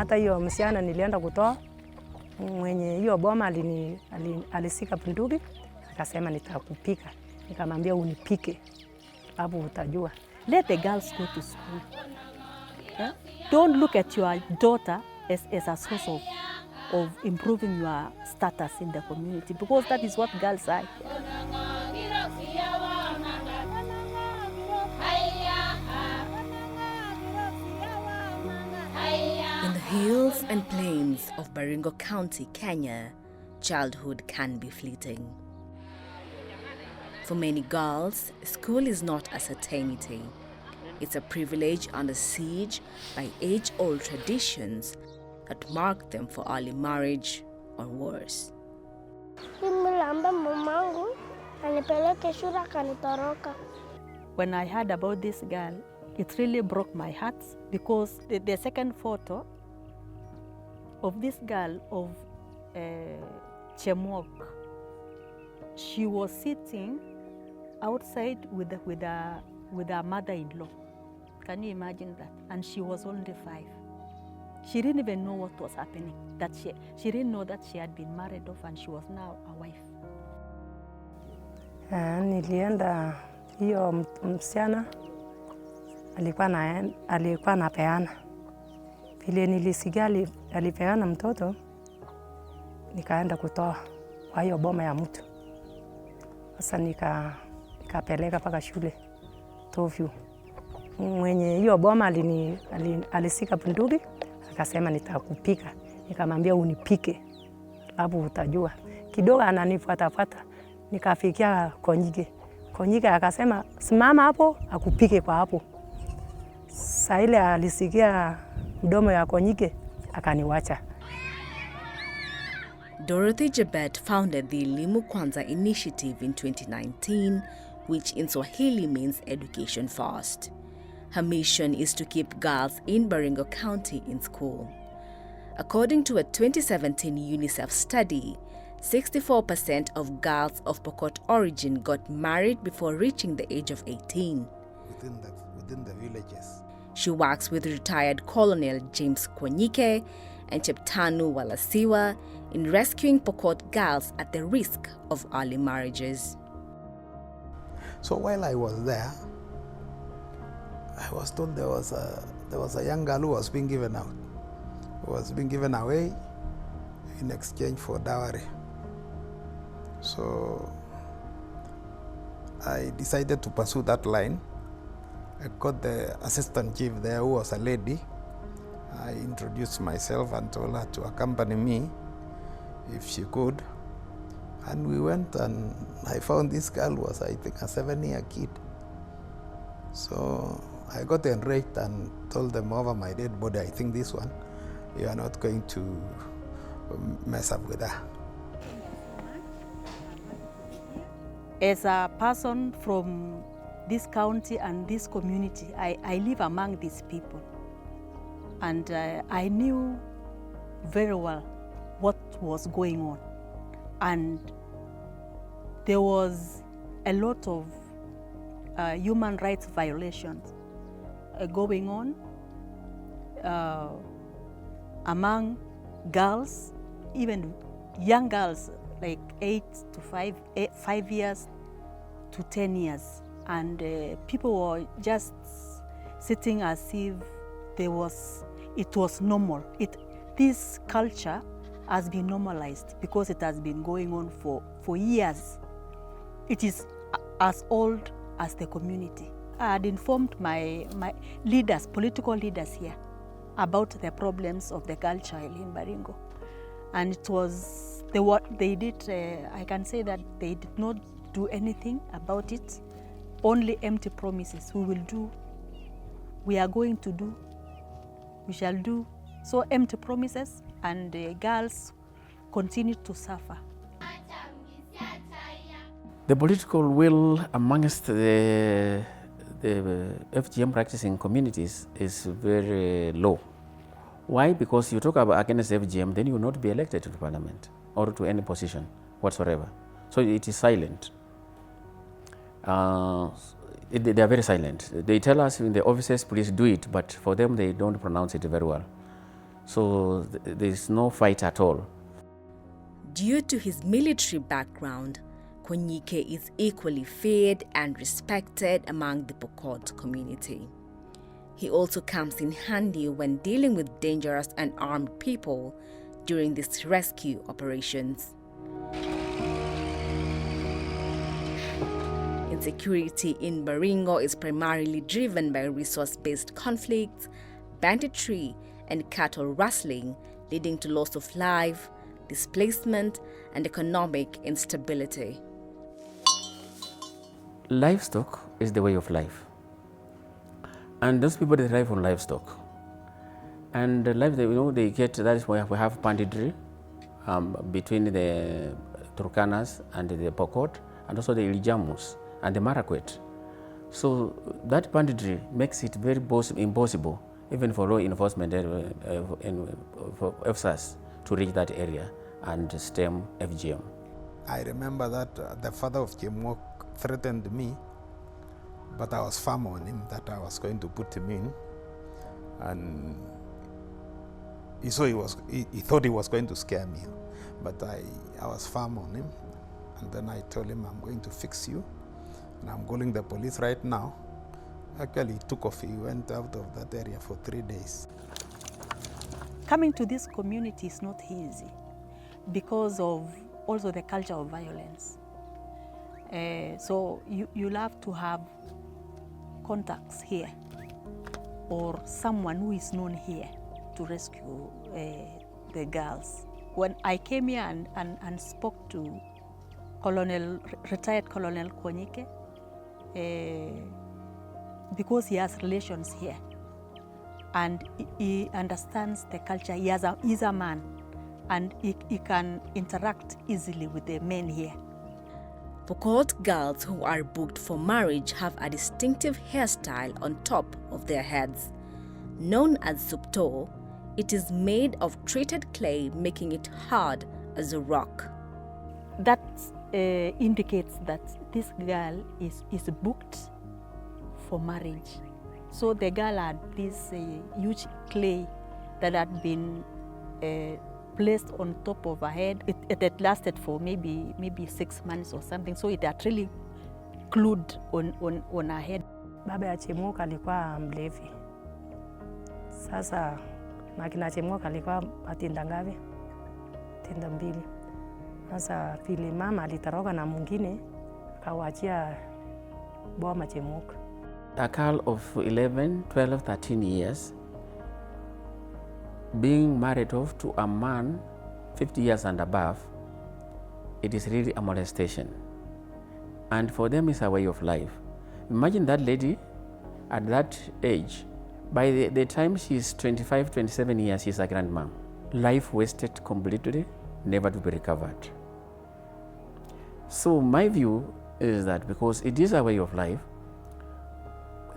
hata hiyo msichana nilienda kutoa, mwenye hiyo boma alisika bunduki, akasema nitakupika. Nikamwambia unipike, hapo utajua. Let the girls go to school. Yeah? Don't look at your daughter as a source of improving your status in the community, because that is what girls are. In the hills and plains of Baringo County, Kenya, childhood can be fleeting. For many girls, school is not a certainty. It's a privilege under siege by age-old traditions that mark them for early marriage or worse. When I heard about this girl, it really broke my heart, because the second photo of this girl of Chemwok, she was sitting outside with her mother-in-law. Can you imagine that? And she was only 5. She didn't even know what was happening. That she didn't know that she had been married off and she was now a wife. Nilienda hiyo msichana alikuwa anapeana. Vile nilisikia alipeana mtoto, nikaenda kutoa kwa hiyo boma ya mtu. Sasa nikapeleka mpaka shule Tofyu. Mwenye hiyo boma alisika bunduki, akasema nitakupika. Nikamwambia unipike, hapo utajua. Kidogo ananifuatafuata, nikafikia Konyike. Konyike akasema simama hapo akupike kwa hapo. Saa ile alisikia mdomo ya Konyike, akaniwacha. Dorothy Jebet founded the Elimu Kwanza initiative in 2019, which in Swahili means education first. Her mission is to keep girls in Baringo County in school. According to a 2017 UNICEF study, 64% of girls of Pokot origin got married before reaching the age of 18. Within the villages. She works with retired Colonel James Konyike and Cheptanu Walasiwa in rescuing Pokot girls at the risk of early marriages. So while I was there, I was told there was a young girl who was being given out, who was being given away in exchange for dowry. So I decided to pursue that line. I got the assistant chief there, who was a lady. I introduced myself and told her to accompany me if she could. And we went, and I found this girl was, I think, a 7-year kid. So I got enraged and told them over my dead body, I think this one, you are not going to mess up with her. As a person from this county and this community, I live among these people. And I knew very well what was going on. And there was a lot of human rights violations going on among girls, even young girls, like 5 years to 10 years. And people were just sitting as if it was normal. This culture has been normalized because it has been going on for years. It is as old as the community. I had informed my leaders, political leaders here, about the problems of the girl child in Baringo. And it was what they did. I can say that they did not do anything about it. Only empty promises. We will do, we are going to do, we shall do. So empty promises, and the girls continue to suffer. The political will amongst the FGM practicing communities is very low. Why? Because you talk about against FGM, then you will not be elected to the parliament or to any position whatsoever. So it is silent. They are very silent. They tell us in the offices, please do it, but for them they don't pronounce it very well. So there's no fight at all. Due to his military background, Konyike is equally feared and respected among the Pokot community. He also comes in handy when dealing with dangerous and armed people during these rescue operations. Insecurity in Baringo is primarily driven by resource-based conflicts, banditry, and cattle rustling, leading to loss of life, displacement, and economic instability. Livestock is the way of life. And those people, they thrive on livestock. And the life, they get, that is why we have banditry between the Turkanas and the Pokot, and also the Ilijamus and the Marakwet. So that banditry makes it very impossible, even for law enforcement for officers to reach that area and stem FGM. I remember that the father of Chemwok threatened me, but I was firm on him that I was going to put him in, and he thought he was going to scare me, but I was firm on him, and then I told him, I'm going to fix you, and I'm calling the police right now. Actually, he took off. He went out of that area for 3 days. Coming to this community is not easy because of also the culture of violence. So you'll have to have contacts here or someone who is known here to rescue the girls. When I came here and spoke to retired Colonel Konyike, because he has relations here and he understands the culture, he's a man and he can interact easily with the men here. Pokot girls who are booked for marriage have a distinctive hairstyle on top of their heads. Known as supto, it is made of treated clay, making it hard as a rock. That indicates that this girl is booked for marriage. So the girl had this huge clay that had been placed on top of her head. It had lasted for maybe 6 months or something, so it had really glued on her head. Baba ya Chemwok alikuwa mlevi. Sasa na kina Chemwok alikuwa atinda ngapi? Tinda 2. Sasa vile mama alitoroka na mwingine akawachia boma Chemwok. A girl of 11, 12, 13 years being married off to a man 50 years and above, it is really a molestation. And for them, it's a way of life. Imagine that lady at that age, by the time she's 25, 27 years, she's a grandma. Life wasted completely, never to be recovered. So my view is that because it is a way of life,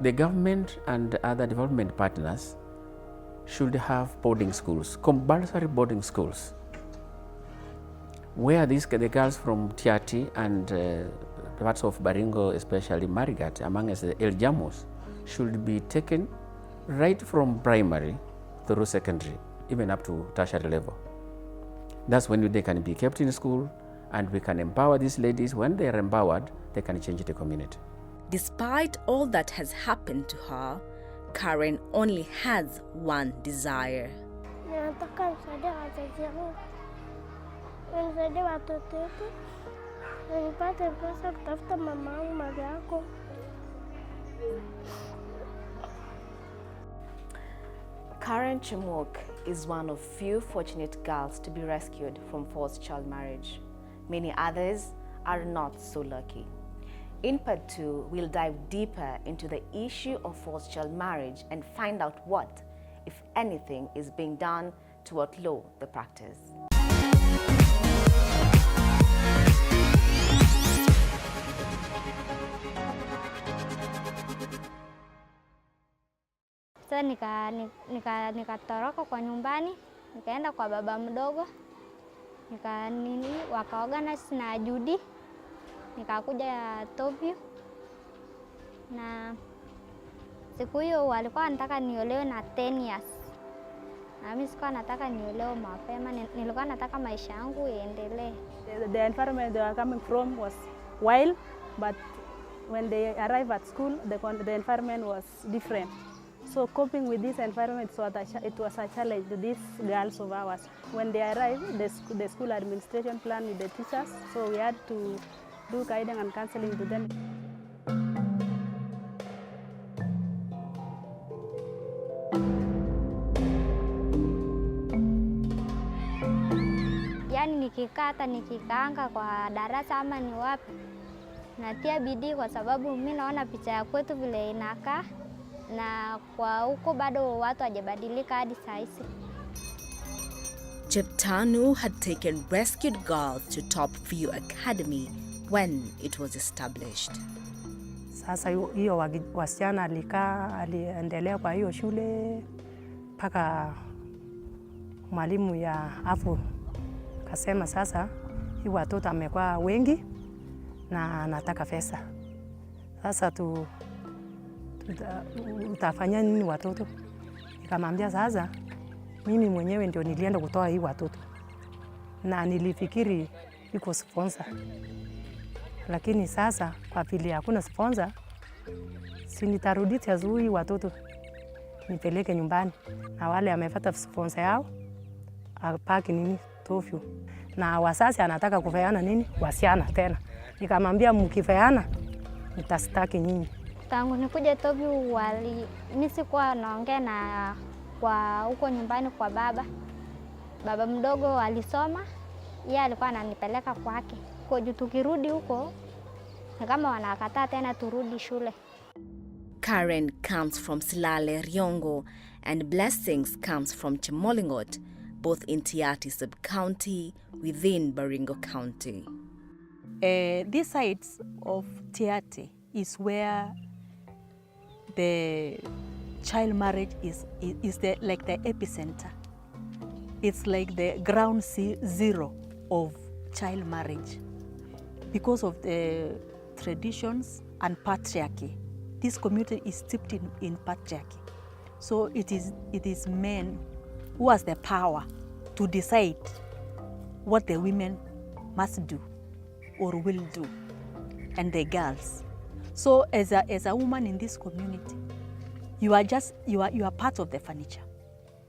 the government and other development partners should have boarding schools, compulsory boarding schools, where the girls from Tiati and parts of Baringo, especially Marigat, among us the El Jamos, should be taken right from primary through secondary, even up to tertiary level. That's when they can be kept in school, and we can empower these ladies. When they are empowered, they can change the community. Despite all that has happened to her, Karen only has one desire. Nataka nisaidie wazazi wangu, nisaidie watoto wetu, nipate pesa kutafuta mama yangu mali yako. Karen Chemwok is one of few fortunate girls to be rescued from forced child marriage. Many others are not so lucky. In part 2, we'll dive deeper into the issue of forced child marriage and find out what, if anything, is being done to outlaw the practice. Sasa nikatoroka kwa nyumbani, nikaenda kwa baba mdogo, wakaorganize na Judy, nikakuja Tobio, na siku hiyo walikuwa wanataka niolewe na 10 years. Na mimi sikuwa nataka niolewe mapema, nilikuwa nataka maisha yangu iendelee. The environment they are coming from was wild, but when they arrive at school, the environment was different. So coping with this environment, it was a challenge to these girls of ours. When they arrived, the school administration planned with the teachers, so we had to do guiding and counseling to them. Yani nikikaa hata nikikaanga kwa darasa ama ni wapi, natia bidii kwa sababu mimi naona picha ya kwetu vile inakaa, na kwa huko bado watu hawajabadilika hadi saa hizi. Cheptanu had taken rescued girls to Top View Academy when it was established. Sasa hiyo wasichana aliendelea kwa hiyo shule mpaka mwalimu ya afu kasema sasa hii watoto amekuwa wengi na anataka pesa. Sasa utafanya nini watoto? Nikamwambia sasa mimi mwenyewe ndio nilienda kutoa hii watoto. Na nilifikiri iko sponsor. Lakini sasa kwa vile hakuna sponsor, si nitarudisha hii watoto nipeleke nyumbani. Na wale amefuata sponsor yao apaki nini Tofyo. Na wasasi anataka kufeana nini? Wasiana tena. Nikamwambia mkifeana nitastaki nyinyi. Tangu nikuje Tofyo mimi sikuwa naongea na kwa huko nyumbani kwa baba. Baba mdogo alisoma, yeye alikuwa ananipeleka kwake. Kwa juu tukirudi huko kama wanakataa tena turudi shule. Karen comes from Silale Riongo and Blessings comes from Chemolingot, both in Tiaty sub-county within Baringo County. These sides of Tiaty is where the child marriage is like the epicenter. It's like the ground zero of child marriage. Because of the traditions and patriarchy, this community is steeped in patriarchy. So it is men who has the power to decide what the women must do or will do, and the girls. So as a woman in this community, you are part of the furniture,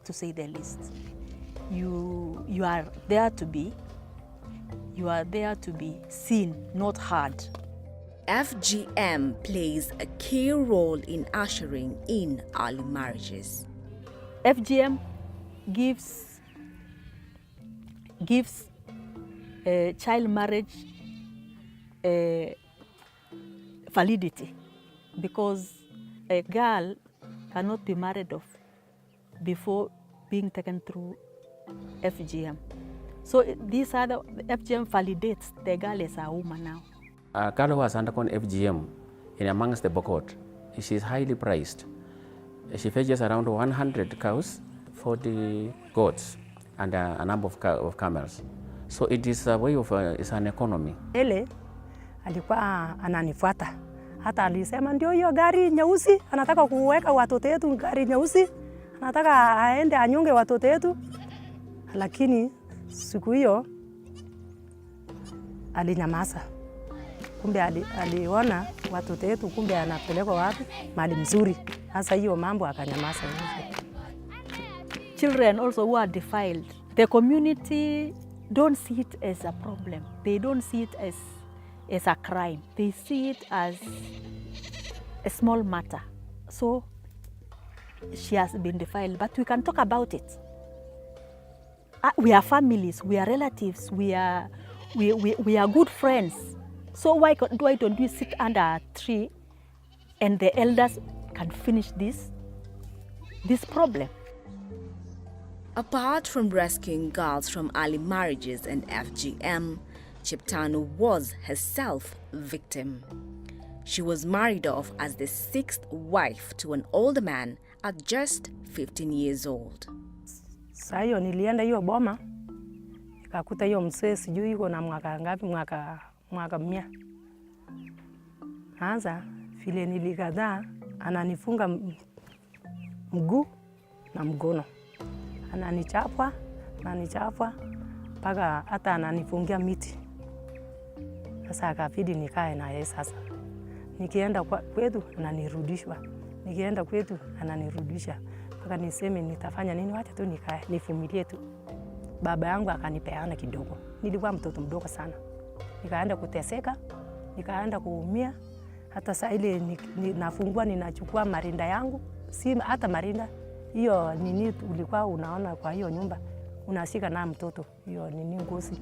to say the least. You are there to be seen, not heard. FGM plays a key role in ushering in early marriages. FGM gives child marriage validity, because a girl cannot be married off before being taken through FGM. So these are the FGM validates the girl as a woman now. A girl who has undergone FGM in amongst the Bokot, she is highly prized. She fetches around 100 cows, 40 goats, and a number of camels. So it is a way of, it's an economy. Ele alikuwa ananifuata. Hata alisema ndio hiyo gari nyeusi, anataka kuweka watoto wetu gari nyeusi, anataka aende anyonge watoto wetu. Lakini siku hiyo alinyamaza. Kumbe aliona watoto wetu kumbe anapelekwa wapi? Mahali mzuri. Sasa hiyo mambo akanyamaza. Children also who are defiled, the community don't see it as a problem. They don't see it as a crime. They see it as a small matter. So she has been defiled, but we can talk about it. We are families, we are relatives, we are good friends. So why don't we sit under a tree and the elders can finish this problem? Apart from rescuing girls from early marriages and FGM, Cheptanu was herself a victim. She was married off as the 6th wife to an older man at just 15 years old. Sasa hiyo nilienda hiyo boma, nikakuta hiyo mzee sijui yuko na mwaka ngapi, mwaka 100. Sasa vile nilikataa, ananifunga mguu na mkono. ananichapwa mpaka hata ananifungia miti. Sasa akabidi nikae na yeye sasa. Nikienda kwetu ananirudishwa, nikienda kwetu ananirudisha, mpaka niseme nitafanya nini, wacha tu nikae nivumilie tu. Baba yangu akanipeana kidogo, nilikuwa mtoto mdogo sana, nikaenda kuteseka, nikaenda kuumia. Hata saa ile nafungua ninachukua marinda yangu, si hata marinda hiyo nini ulikuwa unaona kwa hiyo nyumba, unashika na mtoto hiyo nini ngozi.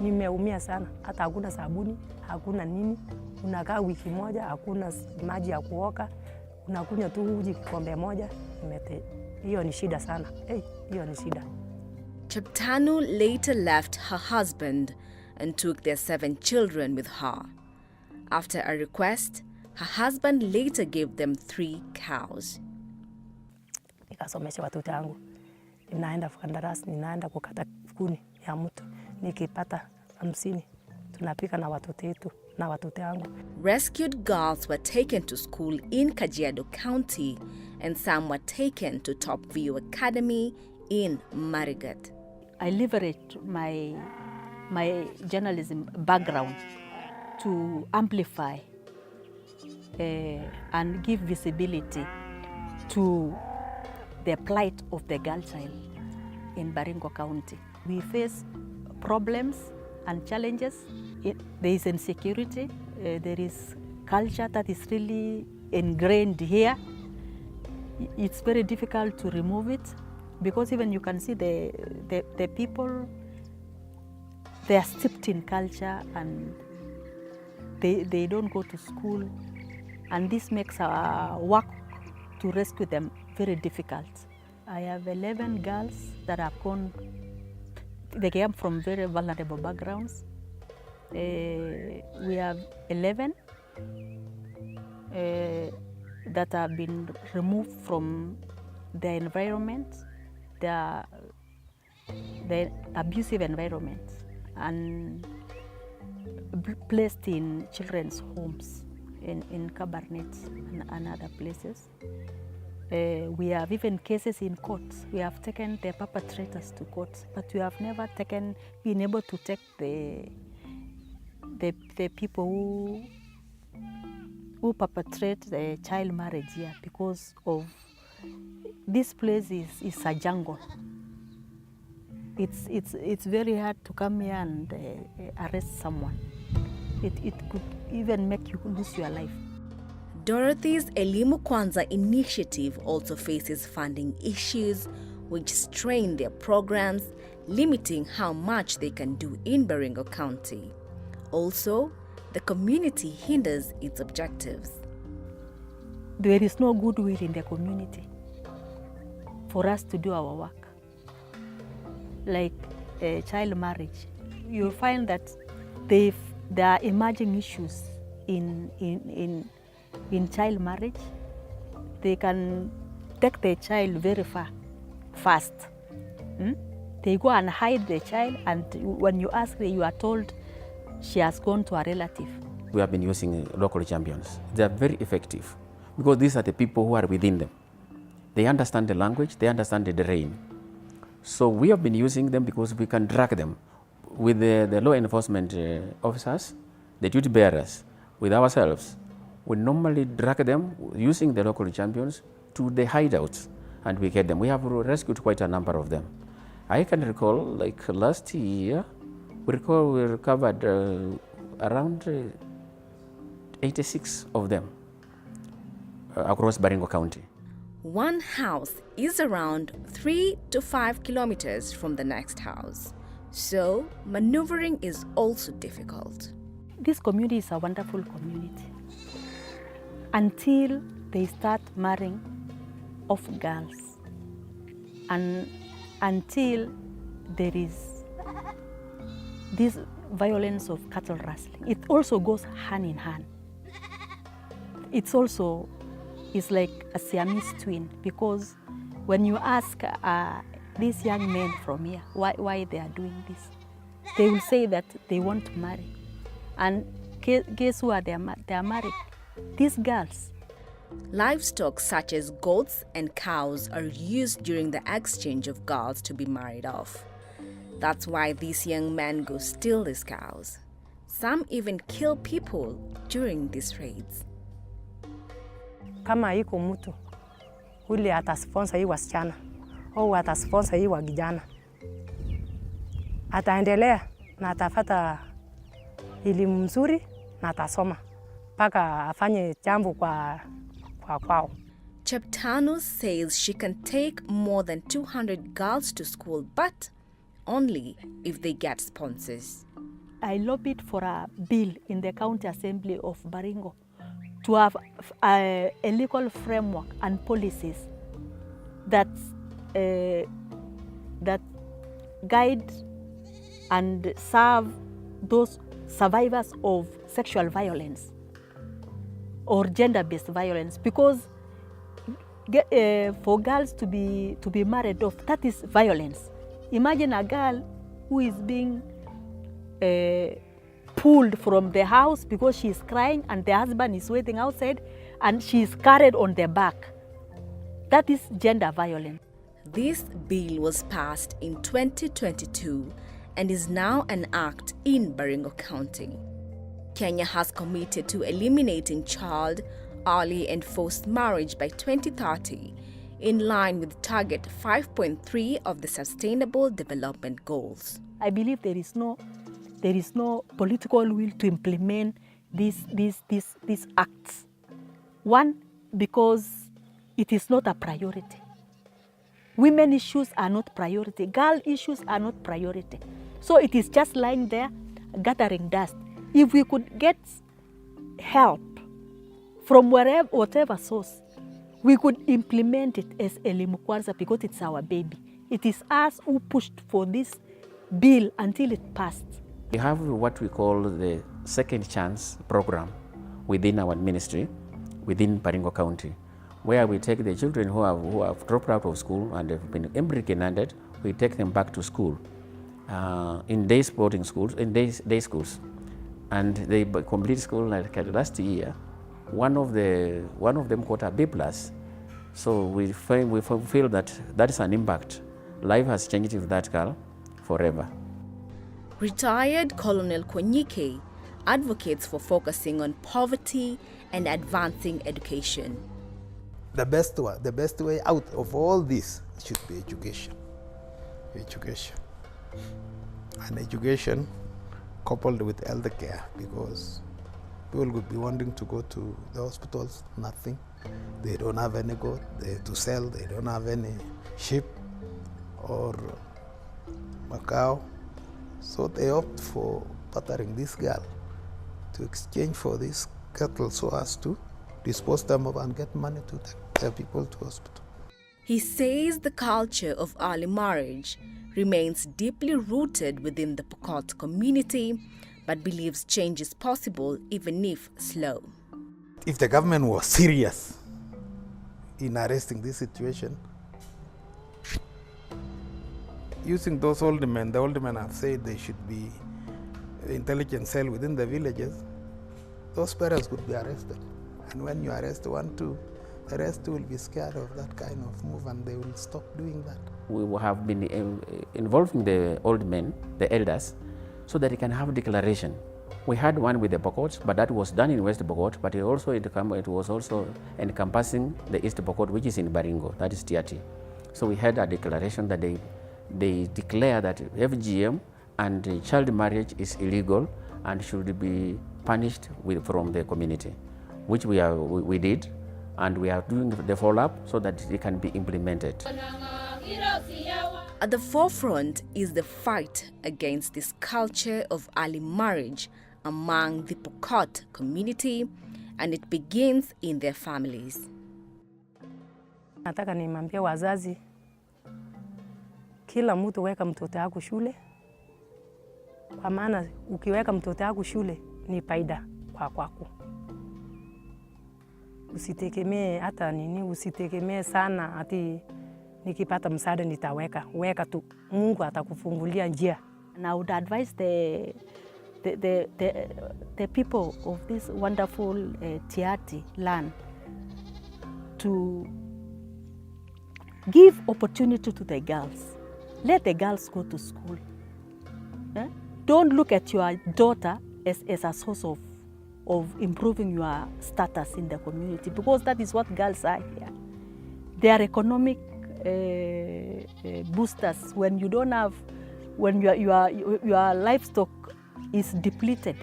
Nimeumia sana, hata hakuna sabuni, hakuna nini. Unakaa wiki moja, hakuna maji ya kuoka, unakunywa tu uji kikombe moja. Hiyo ni shida sana. Hiyo ni shida. Cheptanu later left her husband and took their 7 children with her. After a request, her husband later gave them 3 cows. Nikasomesha watoto wangu. Ninaenda kandarasi, ninaenda kukata kuni ya mtu. Nikipata 50, tunapika na watoto wetu na watoto wangu. Rescued girls were taken to school in Kajiado County and some were taken to Top View Academy in Marigat. I leveraged my journalism background to amplify and give visibility to the plight of the girl child in Baringo County. We face problems and challenges. There is insecurity, there is culture that is really ingrained here. It's very difficult to remove it, because even you can see the people, they are steeped in culture and they don't go to school, and this makes our work to rescue them very difficult. I have 11 girls that have gone, they came from very vulnerable backgrounds. We have 11 that have been removed from their environment, the abusive environment, and placed in children's homes in Cabernet and other places. We have even cases in courts. We have taken the perpetrators to court, but we have never been able to take the people who perpetrate the child marriage here, because of this place is a jungle. It's very hard to come here and arrest someone. It could even make you lose your life. Dorothy's Elimu Kwanza initiative also faces funding issues which strain their programs, limiting how much they can do in Baringo County. Also, the community hinders its objectives. There is no goodwill in the community for us to do our work. Like child marriage, you'll find that there are emerging issues in child marriage. They can take the child very fast. They go and hide the child, and when you ask, you are told she has gone to a relative. We have been using local champions. They are very effective because these are the people who are within them. They understand the language, they understand the terrain. So we have been using them because we can drag them with the law enforcement officers, the duty bearers, with ourselves. We normally drag them using the local champions to the hideouts, and we get them. We have rescued quite a number of them. I can recall, like last year, we recovered around 86 of them across Baringo County. One house is around 3 to 5 kilometers from the next house, so maneuvering is also difficult. This community is a wonderful community until they start marrying off girls, and until there is this violence of cattle rustling. It also goes hand in hand. It's like a Siamese twin, because when you ask these young men from here why they are doing this, they will say that they want to marry. And guess who they are married? These girls. Livestock such as goats and cows are used during the exchange of girls to be married off. That's why these young men go steal these cows. Some even kill people during these raids. Kama iko mtu ule atasponsor hii wasichana au atasponsor hii wagijana, ataendelea na atafata elimu mzuri na atasoma mpaka afanye jambo kwa kwao. Cheptano says she can take more than 200 girls to school, but only if they get sponsors. I lobbied for a bill in the County Assembly of Baringo to have a legal framework and policies that guide and serve those survivors of sexual violence or gender-based violence, because for girls to be married off, that is violence. Imagine a girl who is being pulled from the house because she is crying and the husband is waiting outside and she is carried on the back. That is gender violence. This bill was passed in 2022 and is now an act in Baringo County. Kenya has committed to eliminating child, early and forced marriage by 2030, in line with target 5.3 of the Sustainable Development Goals. I believe there is no political will to implement these acts. One, because it is not a priority. Women issues are not priority. Girl issues are not priority. So it is just lying there, gathering dust. If we could get help from whatever source, we could implement it as elimu kwanza because it's our baby. It is us who pushed for this bill until it passed. We have what we call the Second Chance program within our ministry, within Baringo County, where we take the children who have dropped out of school and have been empty-handed, we take them back to school, in day boarding schools, in day schools. And they complete school like last year. One of them got a B+. So we feel that is an impact. Life has changed with that girl forever. Retired Colonel Konyike advocates for focusing on poverty and advancing education. The best way out of all this should be education. Education. And education coupled with elder care, because people would be wanting to go to the hospitals, nothing. They don't have any goat to sell, they don't have any sheep or a cow. So they opt for battering this girl to exchange for this cattle so as to dispose them of and get money to take their people to hospital. He says the culture of early marriage remains deeply rooted within the Pokot community, but believes change is possible even if slow. If the government was serious in arresting this situation, using those old men, the old men have said they should be intelligence cell within the villages, those parents could be arrested. And when you arrest 1, 2, the rest will be scared of that kind of move and they will stop doing that. We have been involving the old men, the elders, so that they can have a declaration. We had one with the Pokot, but that was done in West Pokot, but it was also encompassing the East Pokot, which is in Baringo, that is Tiati. So we had a declaration that they declare that FGM and child marriage is illegal and should be punished from the community, which we did, and we are doing the follow-up so that it can be implemented. At the forefront is the fight against this culture of early marriage among the Pokot community, and it begins in their families. Nataka nimwambie wazazi, kila mtu weka mtoto wako shule, kwa maana ukiweka mtoto wako shule ni faida kwako. Usitegemee hata nini, usitegemee sana ati nikipata msaada nitaweka. Weka tu, Mungu atakufungulia njia. And I would advise the people of this wonderful Tiati land to give opportunity to the girls. Let the girls go to school. Don't look at your daughter as a source of improving your status in the community, because that is what girls are here. They are economic boosters. When you don't have, when your livestock is depleted,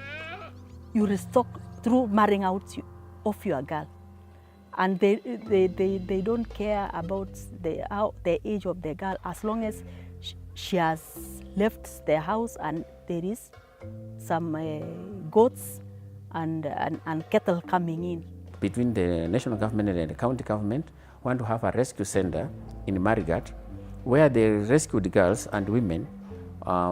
you restock through marrying out of your girl. And they don't care about the age of the girl, as long as she has left the house and there is some goats and cattle coming in. Between the national government and the county government, want to have a rescue center in Marigat, where the rescued girls and women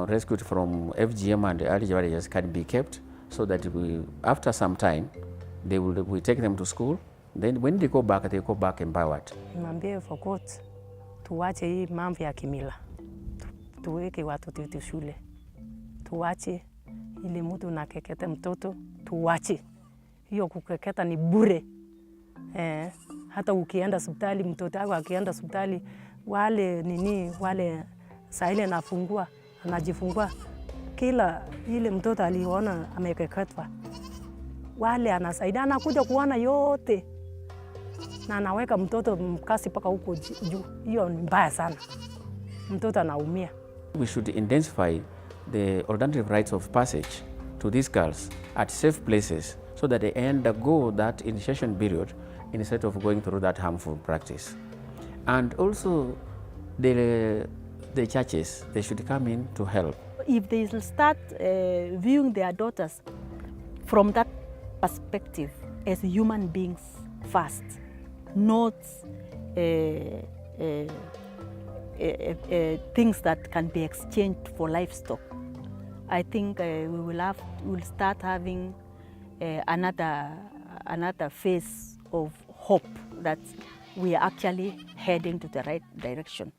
rescued from FGM and early villages can be kept, so that after some time, we take them to school. Then when they go back empowered. Niambie Fokot, tuwache hii mambo ya kimila, tuweke watoto wetu shule, tuwache ile mtu nakeketa mtoto, tuwache hiyo kukeketa ni bure. Hata ukienda hospitali, mtoto wako akienda hospitali, wale saa ile anajifungua, kila ile mtoto aliona amekeketwa, wale anasaidia, anakuja kuona yote na anaweka mtoto mkasi paka huko juu. Hiyo ni mbaya sana, mtoto anaumia. We should intensify the alternative rites of passage to these girls at safe places, so that they undergo that initiation period instead of going through that harmful practice. And also the churches, they should come in to help. If they start viewing their daughters from that perspective as human beings first, not things that can be exchanged for livestock, I think we'll start having another phase of hope that we are actually heading to the right direction.